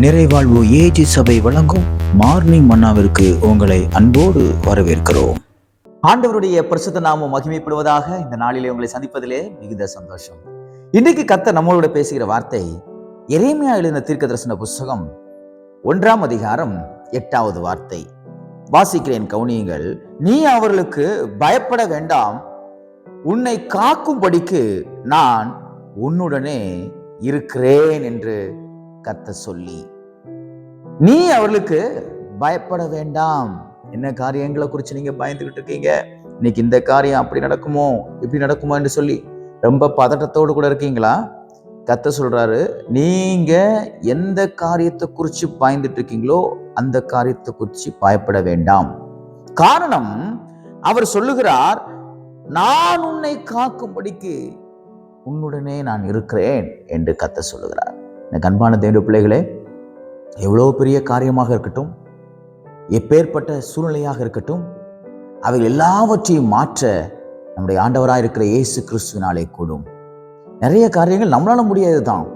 நிறைவாழ்வு AG சபை வழங்கும் morning மன்னாவிற்கு உங்களை அன்போடு வரவேற்கிறோம். ஆண்டவருடைய பரிசுத்த நாமம் மகிமைப்படுவதாக. இந்த நாளிலே உங்களை சந்திப்பதிலே மிகுந்த சந்தோஷம். இன்றைக்கு கர்த்தர் நம்மளோட பேசுகிற வார்த்தை எரேமியா எழுதின தீர்க்கதரிசன புஸ்தகம் 1ஆம் அதிகாரம் 8வது வார்த்தை. வாசிக்கிறேன், கவனியுங்கள். நீ அவர்களுக்கு பயப்பட வேண்டாம், உன்னை காக்கும்படிக்கு நான் உன்னுடனே இருக்கிறேன் என்று கர்த்தர் சொல்லி, நீ அவர்களுக்கு பயப்பட வேண்டாம். என்ன காரியங்களை குறித்து நீங்க பயந்துகிட்டு இருக்கீங்க? இன்னைக்கு இந்த காரியம் அப்படி நடக்குமோ இப்படி நடக்குமோ என்று சொல்லி ரொம்ப பதட்டத்தோடு கூட இருக்கீங்களா? கர்த்தர் சொல்றாரு, நீங்க எந்த காரியத்தை குறித்து பயந்துட்டு இருக்கீங்களோ அந்த காரியத்தை குறித்து பயப்பட வேண்டாம். காரணம், அவர் சொல்லுகிறார், நான் உன்னை காக்கும்படிக்கு உன்னுடனே நான் இருக்கிறேன் என்று கர்த்தர் சொல்லுகிறார். எனக்கு அன்பான தேவனுடைய பிள்ளைகளே, எவ்வளோ பெரிய காரியமாக இருக்கட்டும், எப்பேற்பட்ட சூழ்நிலையாக இருக்கட்டும், அவைகள் எல்லாவற்றையும் மாற்ற நம்முடைய ஆண்டவராக இருக்கிற இயேசு கிறிஸ்துவினாலே கூடும். நிறைய காரியங்கள் நம்மளால முடியாது தான்.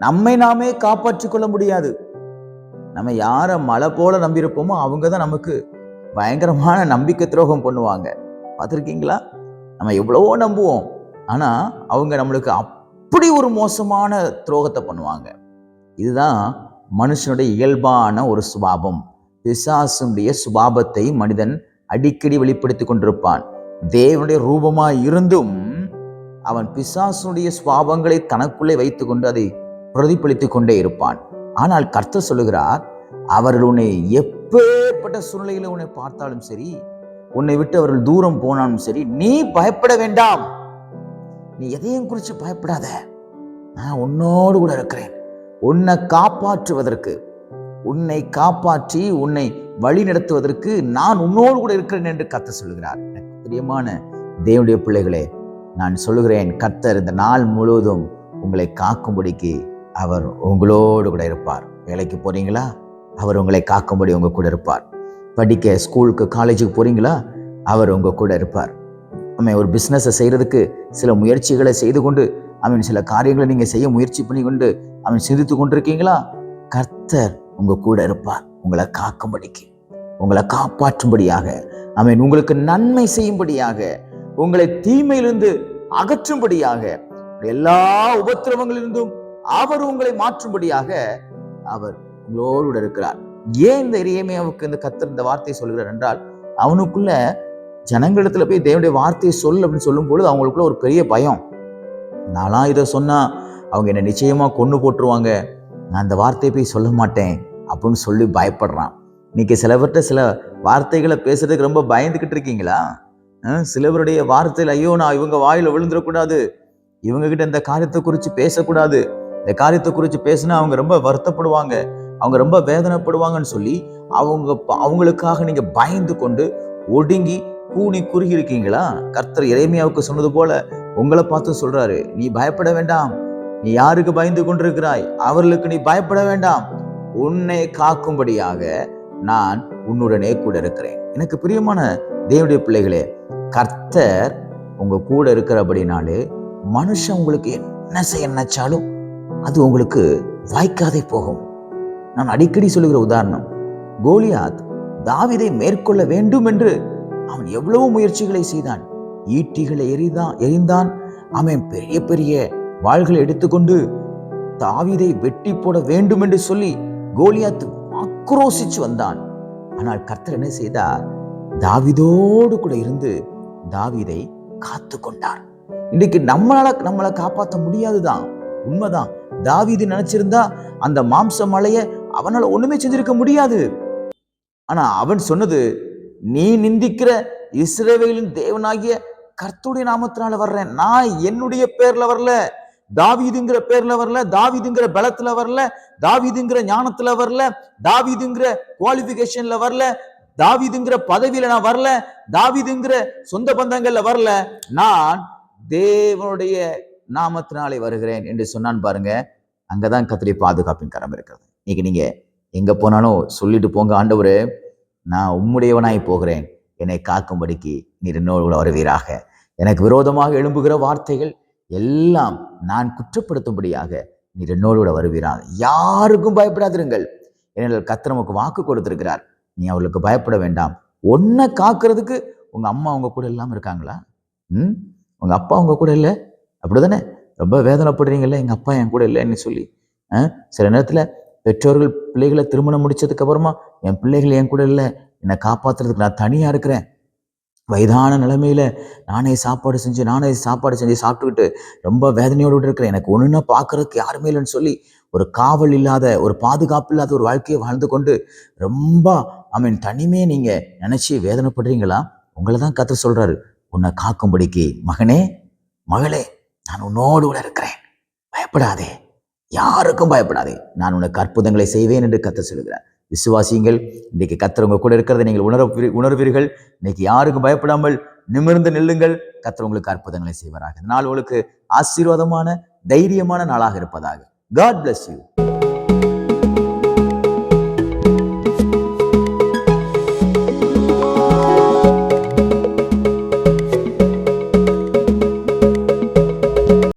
நம்மை நாமே காப்பாற்றிக் கொள்ள முடியாது. நம்ம யாரை மலை போல நம்பியிருப்போமோ அவங்க தான் நமக்கு பயங்கரமான நம்பிக்கை துரோகம் பண்ணுவாங்க. பார்த்துருக்கீங்களா? நம்ம எவ்வளவோ நம்புவோம், ஆனா அவங்க நம்மளுக்கு அப்படி ஒரு மோசமான துரோகத்தை பண்ணுவாங்க. இதுதான் மனுஷனுடைய இயல்பான ஒரு சுபாவம். பிசாசுடைய சுபாவத்தை மனிதன் அடிக்கடி வெளிப்படுத்தி கொண்டிருப்பான். தேவனுடைய ரூபமாய் இருந்தும் அவன் பிசாசுடைய சுபாவங்களை தனக்குள்ளே வைத்துக் கொண்டு அதை பிரதிபலித்துக் கொண்டே இருப்பான். ஆனால் கர்த்தர் சொல்லுகிறார், அவர்கள் உன்னை எப்பேற்பட்ட சூழ்நிலைகளை உன்னை பார்த்தாலும் சரி, உன்னை விட்டு அவர்கள் தூரம் போனாலும் சரி, நீ பயப்பட வேண்டாம். நீ எதையும் குறித்து பயப்படாத, நான் உன்னோடு கூட இருக்கிறேன். உன்னை காப்பாற்றுவதற்கு, உன்னை காப்பாற்றி உன்னை வழி நடத்துவதற்கு நான் உன்னோடு கூட இருக்கிறேன் என்று கர்த்தர் சொல்லுகிறார். எனக்கு பிரியமான தேவனுடைய பிள்ளைகளே, நான் சொல்லுகிறேன், கர்த்தர் இந்த நாள் முழுவதும் உங்களை காக்கும்படிக்கு அவர் உங்களோடு கூட இருப்பார். வேலைக்கு போறீங்களா? அவர் உங்களை காக்கும்படி உங்க கூட இருப்பார். படிக்க ஸ்கூலுக்கு காலேஜுக்கு போறீங்களா? அவர் உங்க கூட இருப்பார். ஒரு பிஸ்னஸை செய்யறதுக்கு சில முயற்சிகளை செய்து கொண்டு சில காரியங்களை நீங்க செய்ய முயற்சி பண்ணி கொண்டு சிந்தித்து கொண்டிருக்கீங்களா? கர்த்தர் உங்க கூட இருப்பார். உங்களை காக்கும்படிக்கு, உங்களை காப்பாற்றும்படியாக, உங்களுக்கு நன்மை செய்யும்படியாக, உங்களை தீமையிலிருந்து அகற்றும்படியாக, எல்லா உபத்திரவங்களிலிருந்தும் அவர் உங்களை மாற்றும்படியாக அவர் உங்களோடு இருக்கிறார். ஏன் இந்த எரேமியாவுக்கு இந்த கர்த்தர் இந்த வார்த்தையை சொல்கிறார் என்றால், அவனுக்குள்ள ஜனங்களிடத்துல போய் தேவனுடைய வார்த்தையை சொல் அப்படின்னு சொல்லும் பொழுது அவங்களுக்குள்ள ஒரு பெரிய பயம். நான்லாம் இதை சொன்னா அவங்க என்னை நிச்சயமா கொண்டு போட்டுருவாங்க, நான் அந்த வார்த்தையை போய் சொல்ல மாட்டேன் அப்படின்னு சொல்லி பயப்படுறான். இன்னைக்கு சிலவர்கிட்ட சில வார்த்தைகளை பேசுறதுக்கு ரொம்ப பயந்துகிட்டு இருக்கீங்களா? சிலவருடைய வார்த்தையில், ஐயோ நான் இவங்க வாயில விழுந்துடக்கூடாது, இவங்க கிட்ட இந்த காரியத்தை குறித்து பேசக்கூடாது, இந்த காரியத்தை குறித்து பேசினா அவங்க ரொம்ப வருத்தப்படுவாங்க, அவங்க ரொம்ப வேதனைப்படுவாங்கன்னு சொல்லி அவங்களுக்காக நீங்க பயந்து கொண்டு ஒடுங்கி கூனி குறுகி இருக்கீங்களா? கர்த்தர் எரேமியாவுக்கு சொன்னது போல உங்களை பார்த்து சொல்றாரு, நீ பயப்பட வேண்டாம். நீ யாருக்கு பயந்து கொண்டிருக்கிறாய்? அவர்களுக்கு நீ பயப்பட வேண்டாம். உன்னை காக்கும்படியாக நான் உன்னுடனே கூட இருக்கிறேன். எனக்கு பிரியமான தேவனுடைய பிள்ளைகளே, கர்த்தர் உங்க கூட இருக்கிறபடினாலே மனுஷன் உங்களுக்கு என்ன செய்ய நினைச்சாலும் அது உங்களுக்கு வாய்க்காதே போகும். நான் அடிக்கடி சொல்லுகிற உதாரணம், கோலியாத் தாவீதை மேற்கொள்ள வேண்டும் என்று அவன் எவ்வளவு முயற்சிகளை செய்தான். ஈட்டிகளை எறிந்தான். அவன் பெரிய பெரிய வாள்களை எடுத்துக்கொண்டு தாவீதை வெட்டி போட வேண்டும் என்று சொல்லி கோலியாத் ஆக்ரோசிச்சு வந்தான். ஆனால் கர்த்தர் என்ன செய்தார்? தாவீதோடு கூட இருந்து தாவீதை காத்து கொண்டார். இன்னைக்கு நம்மளை காப்பாற்ற முடியாதுதான், உண்மைதான். தாவீது நினைச்சிருந்தா அந்த மாம்ச மலையை அவனால ஒண்ணுமே செஞ்சிருக்க முடியாது. ஆனா அவன் சொன்னது, நீ நிந்திக்கிற இஸ்ரவேலின் தேவனாகிய கர்த்தருடைய நாமத்தினால வர்றேன். நான் என்னுடைய பேர்ல வரல, தாவீதுங்கிற பேர்ல வரல, தாவீதுங்கிற பலத்துல வரல, தாவீதுங்கிற ஞானத்துல வரல, தாவீதுங்கிற குவாலிபிகேஷன்ல வரல, தாவீதுங்கிற பதவியில நான் வரல, தாவீதுங்கிற சொந்த பந்தங்கள்ல வரல, நான் தேவனுடைய நாமத்தினாலே வருகிறேன் என்று சொன்னான். பாருங்க, அங்கதான் கர்த்தருடைய பாதுகாப்பின் கரம் இருக்கிறது. இன்னைக்கு நீங்க எங்க போனாலும் சொல்லிட்டு போங்க, ஆண்டவரே நான் உம்முடையவனாய் போகிறேன், என்னை காக்கும்படிக்கு நீர் என்னோடு வருவீராக. எனக்கு விரோதமாக எழும்புகிற வார்த்தைகள் எல்லாம் நான் குற்றப்படுத்தும்படியாக நீர் என்னோடு கூட வருவீராக. யாருக்கும் பயப்படாதிருங்கள், ஏனென்றால் கர்த்தர் நமக்கு வாக்கு கொடுத்திருக்கிறார். நீ அவளுக்கு பயப்பட வேண்டாம். உன்னை காக்கிறதுக்கு உங்க அம்மா உங்க கூட இல்லாம இருக்காங்களா? உங்க அப்பா உங்க கூட இல்லை, அப்படிதானே? ரொம்ப வேதனைப்படுறீங்கல்ல, எங்க அப்பா என் கூட இல்லைன்னு சொல்லி. சில நேரத்துல பெற்றோர்கள் பிள்ளைகளை திருமணம் முடிச்சதுக்கு அப்புறமா என் பிள்ளைகள் என் கூட இல்லை, என்னை காப்பாத்துறதுக்கு நான் தனியா இருக்கிறேன், வயதான நிலைமையில நானே சாப்பாடு செஞ்சு சாப்பிட்டுக்கிட்டு ரொம்ப வேதனையோடு இருக்கிறேன், எனக்கு ஒண்ணுன்னா பாக்குறதுக்கு யாருமே இல்லைன்னு சொல்லி ஒரு காவல் இல்லாத, ஒரு பாதுகாப்பு இல்லாத ஒரு வாழ்க்கையை வாழ்ந்து கொண்டு ரொம்ப தனிமையை நீங்க நினைச்சு வேதனைப்படுறீங்களா? உங்களை தான் கர்த்தர் சொல்றாரு, உன்னை காக்கும்படிக்கு மகனே மகளே நான் உன்னோடு கூட இருக்கிறேன், பயப்படாதே, யாருக்கும் பயப்படாதே, நான் உனக்கு அற்புதங்களை செய்வேன் என்று கர்த்தர் சொல்கிறார். விசுவாசியுங்கள். இன்றைக்கு கர்த்தர் உங்க கூட இருக்கிறதை நீங்கள் உணர்வீர்கள். இன்னைக்கு யாருக்கும் பயப்படாமல் நிமிர்ந்து நில்லுங்கள். கர்த்தர் உங்களுக்கு அற்புதங்களை செய்வாராக. இந்த நாள் உங்களுக்கு ஆசீர்வாதமான தைரியமான நாளாக இருப்பதாக. God bless you.